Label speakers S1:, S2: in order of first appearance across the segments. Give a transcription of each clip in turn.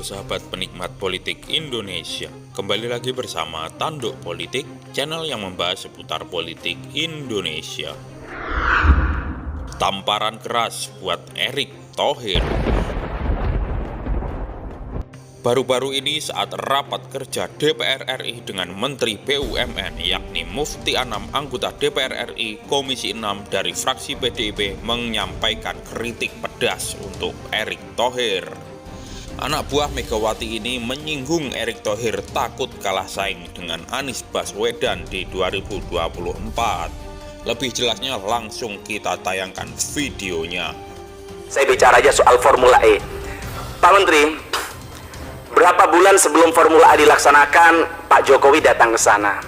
S1: sahabat penikmat politik Indonesia, kembali lagi bersama Tanduk Politik, channel yang membahas seputar politik Indonesia. Tamparan keras buat Erick Thohir. Baru-baru ini saat rapat kerja DPR RI dengan Menteri BUMN yakni Mufti Anam, anggota DPR RI Komisi 6 dari fraksi PDIP menyampaikan kritik pedas untuk Erick Thohir. Anak buah Megawati ini menyinggung Erick Thohir takut kalah saing dengan Anies Baswedan di 2024. Lebih jelasnya langsung kita tayangkan videonya.
S2: Saya bicara aja soal Formula E. Pak Menteri, berapa bulan sebelum Formula E dilaksanakan, Pak Jokowi datang ke sana.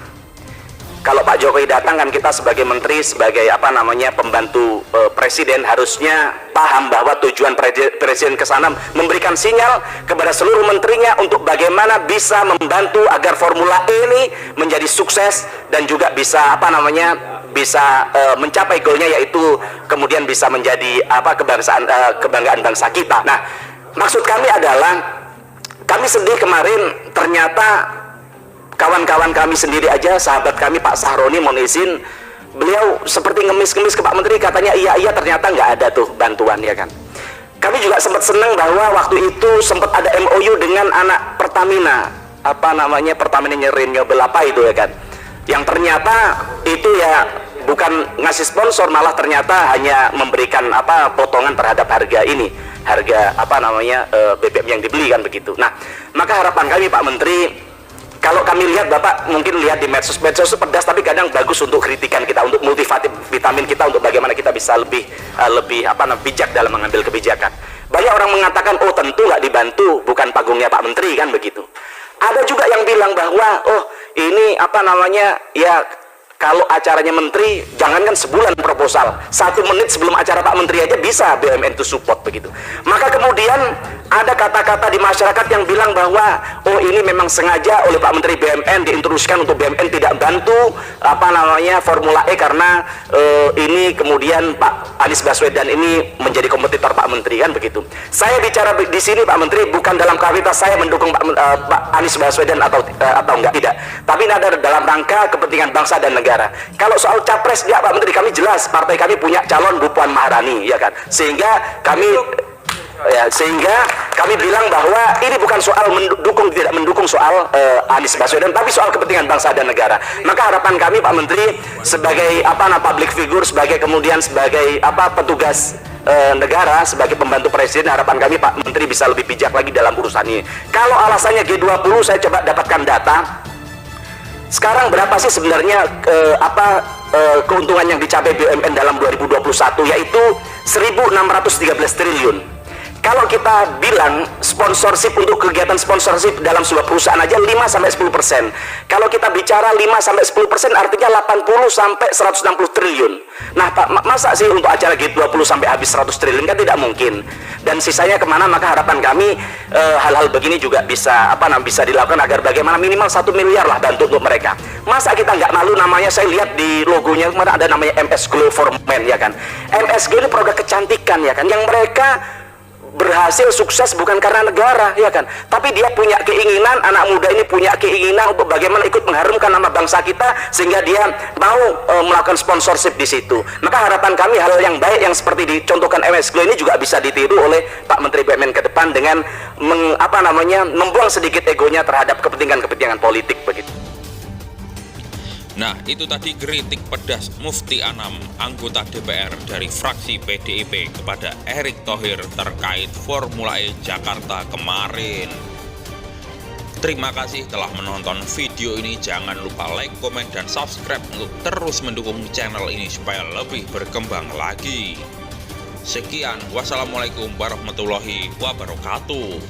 S2: Kalau Pak Jokowi datang kan kita sebagai menteri, sebagai pembantu presiden harusnya paham bahwa tujuan presiden ke sana memberikan sinyal kepada seluruh menterinya untuk bagaimana bisa membantu agar Formula E ini menjadi sukses dan juga bisa mencapai goalnya, yaitu kemudian bisa menjadi kebanggaan bangsa kita. Nah, maksud kami adalah kami sedih kemarin ternyata kawan-kawan kami sendiri aja, sahabat kami Pak Sahroni, mohon izin, beliau seperti ngemis-ngemis ke Pak Menteri, katanya iya ternyata nggak ada tuh bantuan, ya kan. Kami juga sempat senang bahwa waktu itu sempat ada MOU dengan anak Pertamina, Pertamina Renewable itu, ya kan, yang ternyata itu ya bukan ngasih sponsor, malah ternyata hanya memberikan potongan terhadap harga BBM yang dibeli, kan begitu. Nah, maka harapan kami Pak Menteri, kalau kami lihat, Bapak mungkin lihat di medsos itu pedas, tapi kadang bagus untuk kritikan kita, untuk multivitamin kita, untuk bagaimana kita bisa lebih bijak dalam mengambil kebijakan. Banyak orang mengatakan, oh tentu nggak dibantu, bukan panggungnya Pak Menteri, kan begitu. Ada juga yang bilang bahwa, oh ini ya kalau acaranya menteri, jangankan sebulan proposal, 1 menit sebelum acara Pak Menteri aja bisa BUMN itu support, begitu. Maka kemudian ada kata-kata di masyarakat yang bilang bahwa oh ini memang sengaja oleh Pak Menteri BUMN diinstruksikan untuk BUMN tidak bantu Formula E karena ini kemudian Pak Anies Baswedan ini menjadi kompetitor Pak Menteri, kan begitu. Saya bicara di sini Pak Menteri bukan dalam kapasitas saya mendukung Pak Anies Baswedan atau enggak, tidak. Tapi ini ada dalam rangka kepentingan bangsa dan negara. Kalau soal capres, ya Pak Menteri, kami jelas partai kami punya calon Bu Puan Maharani, ya kan. Sehingga kami bilang bahwa ini bukan soal mendukung tidak mendukung soal Anies Baswedan, tapi soal kepentingan bangsa dan negara. Maka harapan kami Pak Menteri sebagai public figure, sebagai petugas negara, sebagai pembantu presiden, harapan kami Pak Menteri bisa lebih bijak lagi dalam urusan ini. Kalau alasannya G20, saya coba dapatkan data. Sekarang berapa sih sebenarnya keuntungan yang dicapai BUMN dalam 2021, yaitu 1.613 triliun. Kalau kita bilang sponsorship untuk kegiatan sponsorship dalam sebuah perusahaan aja 5-10%. Kalau kita bicara 5-10% artinya 80-160 triliun. Nah, masa sih untuk acara G20 sampai habis 100 triliun? Kan tidak mungkin. Dan sisanya kemana? Maka harapan kami hal-hal begini juga bisa dilakukan agar bagaimana minimal 1 miliar lah bantu untuk mereka. Masa kita nggak malu, namanya saya lihat di logonya kemarin ada namanya MS Glow for Men, ya kan. MS Glow ini produk kecantikan, ya kan, yang mereka berhasil sukses bukan karena negara, ya kan, tapi dia punya keinginan, anak muda ini punya keinginan untuk bagaimana ikut mengharumkan nama bangsa kita, sehingga dia mau melakukan sponsorship di situ. Maka harapan kami hal yang baik yang seperti dicontohkan MS Glow ini juga bisa ditiru oleh Pak Menteri BUMN ke depan dengan membuang sedikit egonya terhadap kepentingan politik, begitu.
S1: Nah, itu tadi kritik pedas Mufti Anam, anggota DPR dari fraksi PDIP kepada Erick Thohir terkait Formula E Jakarta kemarin. Terima kasih telah menonton video ini. Jangan lupa like, komen, dan subscribe untuk terus mendukung channel ini supaya lebih berkembang lagi. Sekian, wassalamualaikum warahmatullahi wabarakatuh.